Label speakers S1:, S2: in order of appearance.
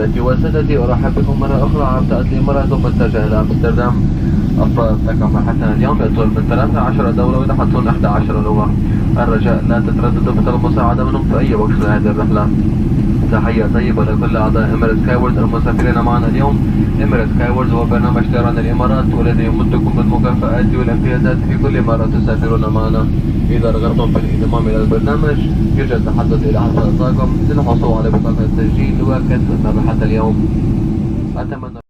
S1: سيداتي وسادتي، أرحب بكم مرة أخرى. عبدأت الإمارات متجهة إلى أمستردام. أفراد تكافح حتى اليوم يأتون من 13 دولة ويتحدثون 11 لغة. الرجاء لا تترددوا في طلب المساعدة منهم في أي وقت لهذه الرحلة. تحية طيبة لكل أعضاء إمارات سكايورز المسافرين معنا اليوم. إمارات سكايورز هو برنامج طيران الإمارات والذي يمدكم بالمكافآت والامتيازات في كل مرة تسافرون معنا. إذا رغبتم في الانضمام إلى البرنامج يوجد تحدث إلى حسب الطاقم للحصول على بطاقة التسجيل وكسب ربحة اليوم. أتمنى